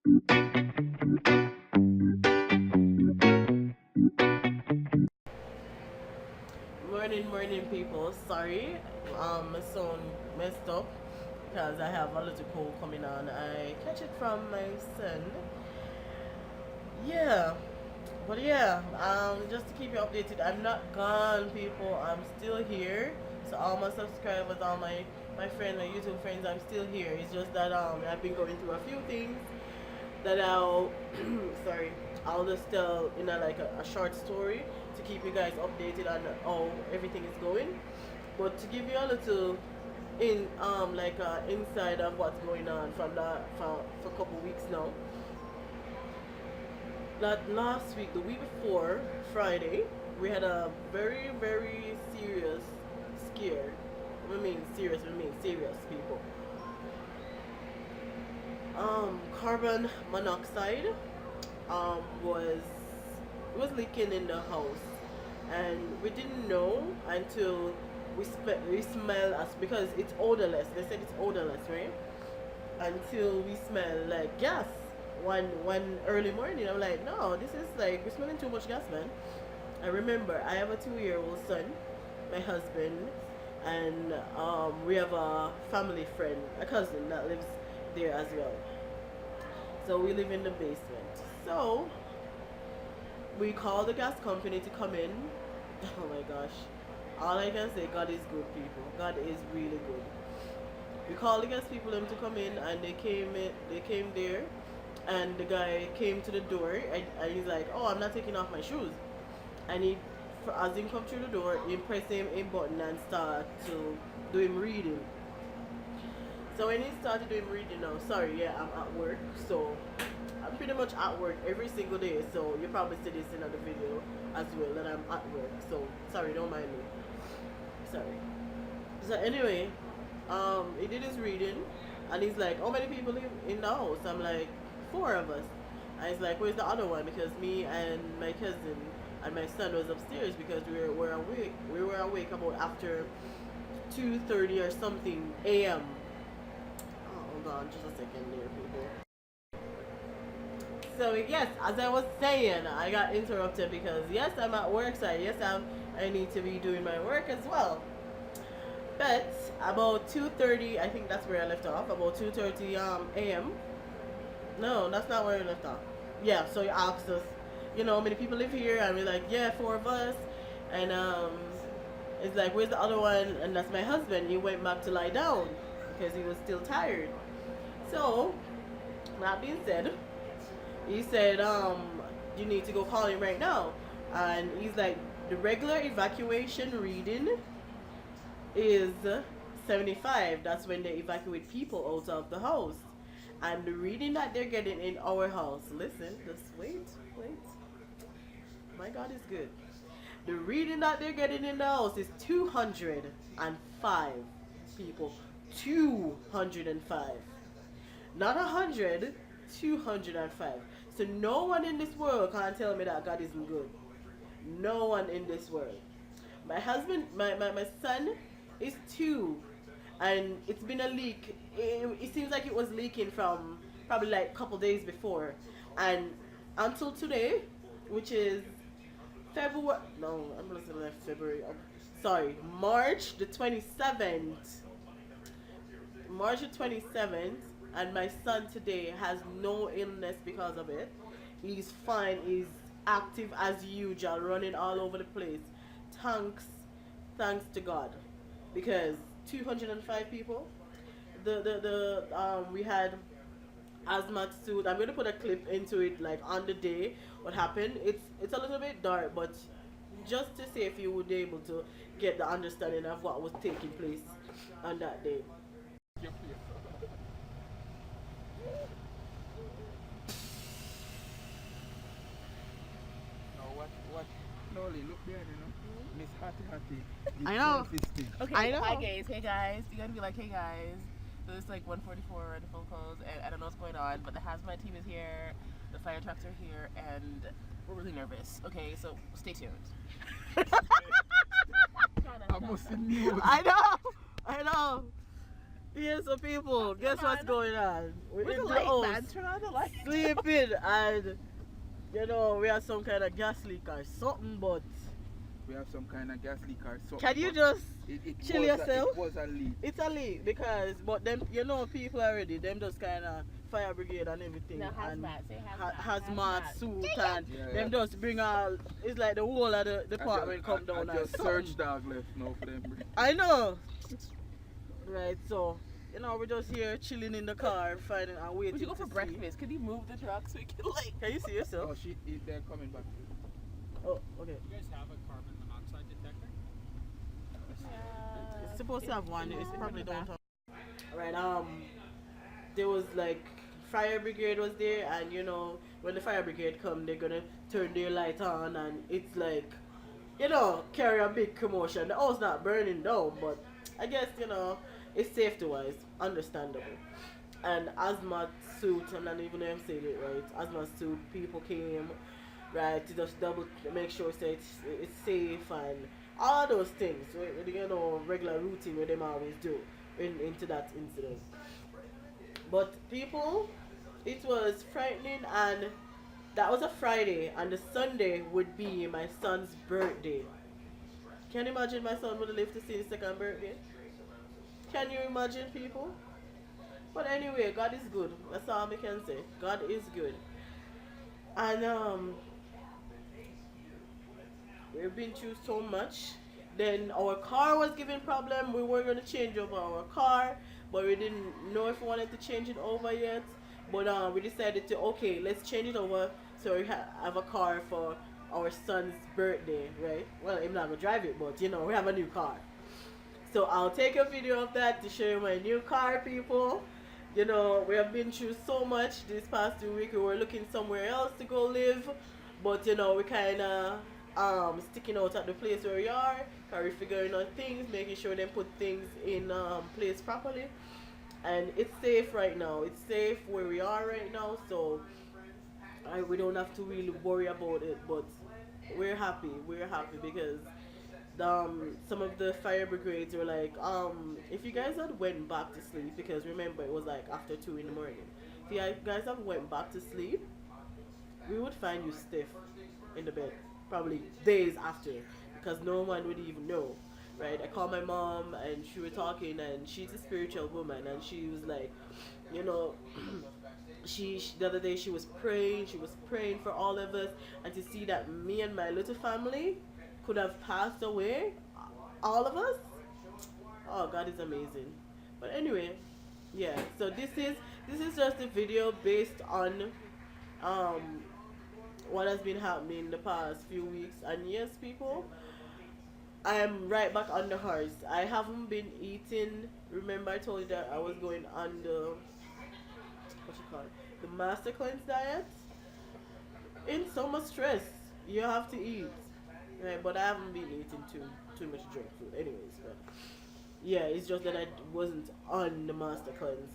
Morning, people. Sorry, my sound messed up because I have a little cold coming on. I catch it from my son. Yeah, but yeah, just to keep you updated, I'm not gone, people. I'm still here. So all my subscribers, all my friends, my YouTube friends, I'm still here. It's just that I've been going through a few things that I'll sorry, I'll just tell in a short story to keep you guys updated on how everything is going. But to give you a little inside of what's going on from that for a couple weeks now. That last week, the week before Friday, we had a very serious scare. We mean serious, people. Carbon monoxide was leaking in the house, and we didn't know until we smell us because it's odorless. They said it's odorless, right? Until we smell like gas. One early morning, I'm like, no, this is like we're smelling too much gas, man. I remember I have a 2-year-old son, my husband, and we have a family friend, a cousin that lives there as well. So we live in the basement. So we called the gas company to come in. Oh my gosh. All I can say, God is good, people. God is really good. We called the gas people them to come in, and they came there, and the guy came to the door, and he's like, oh, I'm not taking off my shoes. And as he come through the door, he pressed him a button and start to do him reading. So when he started doing reading now, sorry, yeah, I'm at work, so I'm pretty much at work every single day, so you probably see this in another video as well, that I'm at work, so sorry, don't mind me. Sorry. So anyway, he did his reading, and he's like, how many people live in the house? I'm like, 4 of us. And he's like, where's the other one? Because me and my cousin and my son was upstairs because were awake. We were awake about after 2:30 or something a.m. Hold on just a second there, people. So yes, as I was saying, I got interrupted because yes, I'm at work, so yes, I need to be doing my work as well. But about 2:30, I think that's where I left off. About 2:30 a.m. No, that's not where I left off. Yeah, so you asked us, how many people live here, and we're like, yeah, 4 of us, and it's like, where's the other one? And that's my husband. He went back to lie down because he was still tired. So that being said, he said, you need to go call him right now. And he's like, the regular evacuation reading is 75. That's when they evacuate people out of the house. And the reading that they're getting in our house, listen, just wait. My God is good. The reading that they're getting in the house is 205 people. 205. Not 100, 205. So no one in this world can tell me that God isn't good. No one in this world. My husband, my son is 2, and it's been a leak. It seems like it was leaking from probably like a couple days before, and until today, which is February. No, I'm listening to February. Sorry, March the 27th. March the 27th, and my son today has no illness because of it. He's fine. He's active as usual, running all over the place. Thanks to God, because 205 people. We had hazmat suit. I'm gonna put a clip into it, like on the day what happened. It's a little bit dark, but just to see if you would be able to get the understanding of what was taking place on that day. What? Slowly, look there, Miss Hattie. I know. Okay, I know. hi guys, hey guys. You gotta be like, hey guys. So it's like 1:44 and the phone calls, and I don't know what's going on, but the hazmat team is here, the fire trucks are here, and we're really nervous. Okay, so stay tuned. I must news. I know. Yeah, so people, guess what's going on? We're Where's in the the light, man? house, Turn on the light. sleeping, and you know we have some kind of gas leak or something. But We have some kind of gas leak or something. can you but just it chill was yourself? it was a leak. It's a leak because, but them, you know, people already, them just kind of fire brigade and everything, No, and hazmat. Say hazmat. hazmat suit, and Yeah, them yeah. just bring all. It's like the whole of the department come down I and just something. search dog left now for them. I know. Right, so you know we're just here chilling in the car, finding and waiting. We should go to for see. breakfast. Could you move the truck so we can like? Can you see yourself? Oh, they're coming back. Oh, okay. You guys have a carbon monoxide detector? It's supposed to have one. It's probably don't have. Right. There was like fire brigade was there, and you know when the fire brigade come, they're gonna turn their light on, and it's like, you know, carry a big commotion. The house not burning down, but I guess you know it's safety wise understandable. And hazmat suit, I'm not even know if I'm saying it right. Hazmat suit people came, right, to just double make sure so it's safe and all those things. You know, regular routine where them always do into that incident. But people, it was frightening, and that was a Friday, and the Sunday would be my son's birthday. Can you imagine my son would have lived to see his second birthday? Can you imagine, people? But anyway, God is good. That's all I can say. God is good. And we've been through so much. Then our car was giving problem. We were going to change over our car, but we didn't know if we wanted to change it over yet. But we decided to, okay, let's change it over so we have a car for our son's birthday, right? Well, I'm not going to drive it, but you know, we have a new car. So I'll take a video of that to show you my new car, people. You know, we have been through so much this past 2 weeks. We were looking somewhere else to go live, but you know, we kind of sticking out at the place where we are, we're figuring out things, making sure they put things in place properly. And it's safe right now. It's safe where we are right now, so we don't have to really worry about it. But we're happy. We're happy because some of the fire brigades were like, if you guys had went back to sleep, because remember it was like after 2 in the morning. If you guys have went back to sleep, we would find you stiff in the bed, probably days after, because no one would even know, right? I called my mom and she was talking, and she's a spiritual woman, and she was like, you know, she the other day she was praying for all of us, and to see that me and my little family could have passed away, all of us. Oh, God is amazing. But anyway, yeah. So this is just a video based on what has been happening the past few weeks. And yes, people, I am right back on the horse. I haven't been eating. Remember, I told you that I was going on the what you call it, the master cleanse diet. In so much stress, you have to eat. Right, but I haven't been eating too much junk food, anyways. But yeah, it's just that I wasn't on the master cleanse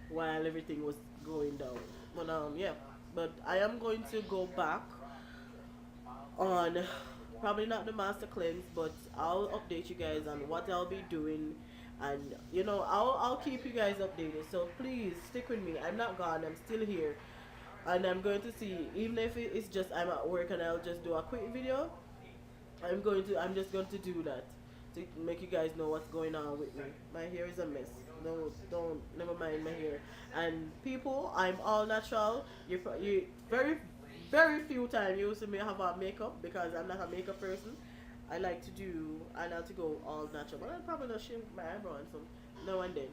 while everything was going down. But yeah, but I am going to go back on probably not the master cleanse, but I'll update you guys on what I'll be doing, and you know I'll keep you guys updated. So please stick with me. I'm not gone. I'm still here, and I'm going to see, even if it's just I'm at work and I'll just do a quick video. I'm just going to do that to make you guys know what's going on with me. My hair is a mess. Don't never mind my hair. And people, I'm all natural. You very few times you see me have a makeup, because I'm not a makeup person. I like to go all natural. But I probably not shave my eyebrow and some now and then.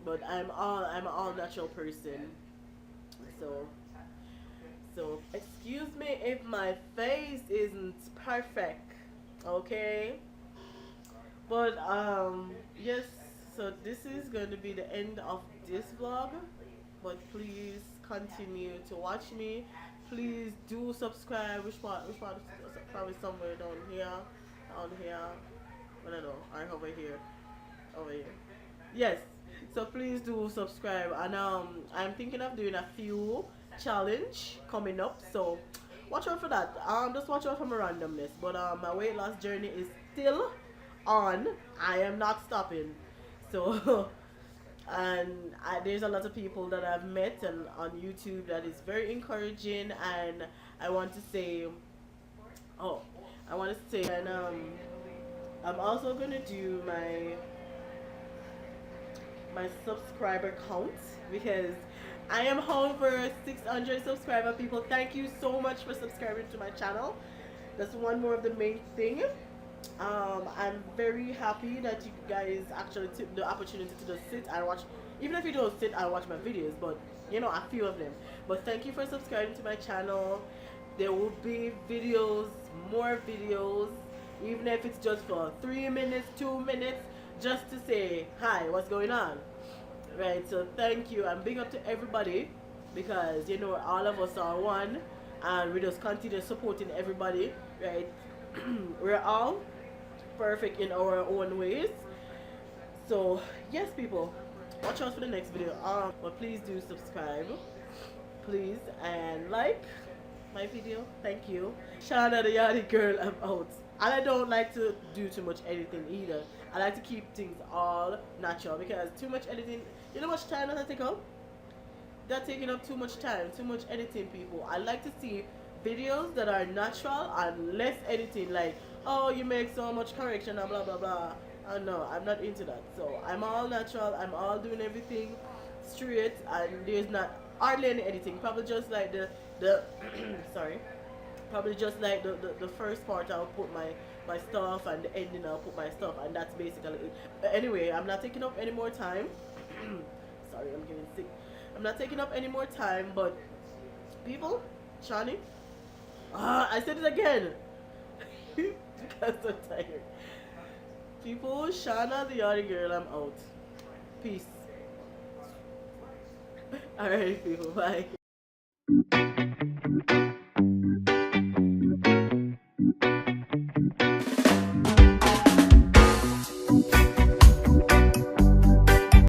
But I'm an all natural person. So excuse me if my face isn't perfect. Okay, but yes, so this is going to be the end of this vlog, but please continue to watch me. Please do subscribe. Which part probably somewhere down here, I don't know, or over here, yes. So please do subscribe, and I'm thinking of doing a few challenge coming up, so watch out for that. Just watch out for my randomness. But my weight loss journey is still on. I am not stopping. So and there's a lot of people that I've met and on YouTube that is very encouraging, and I want to say, oh, I want to say, and I'm also gonna do my subscriber count because I am over 600 subscriber people. Thank you so much for subscribing to my channel. That's one more of the main thing. I'm very happy that you guys actually took the opportunity to just sit and watch. Even if you don't sit and watch my videos, but you know, a few of them. But thank you for subscribing to my channel. There will be videos, more videos, even if it's just for 3 minutes, 2 minutes, just to say hi, what's going on, right? So thank you, and big up to everybody, because you know all of us are one, and we just continue supporting everybody, right? We're all perfect in our own ways. So yes, people, watch out for the next video. But please do subscribe, please, and like my video. Thank you. Shana the Yachty girl, I'm out. And I don't like to do too much editing either. I like to keep things all natural, because too much editing, you know how much time does that take up? That's taking up too much time, too much editing, people. I like to see videos that are natural and less editing, like, oh, you make so much correction and blah blah blah. No, I'm not into that. So I'm all natural, I'm all doing everything straight, and there's not hardly any editing. Probably just like the sorry. Probably just like the first part I'll put my stuff, and the ending I'll put my stuff, and that's basically it. But anyway, I'm not taking up any more time. Sorry, I'm getting sick. I'm not taking up any more time, but people, Shani, I said it again because I'm tired. People, Shana the Yachty girl, I'm out. Peace. Alright, people, bye.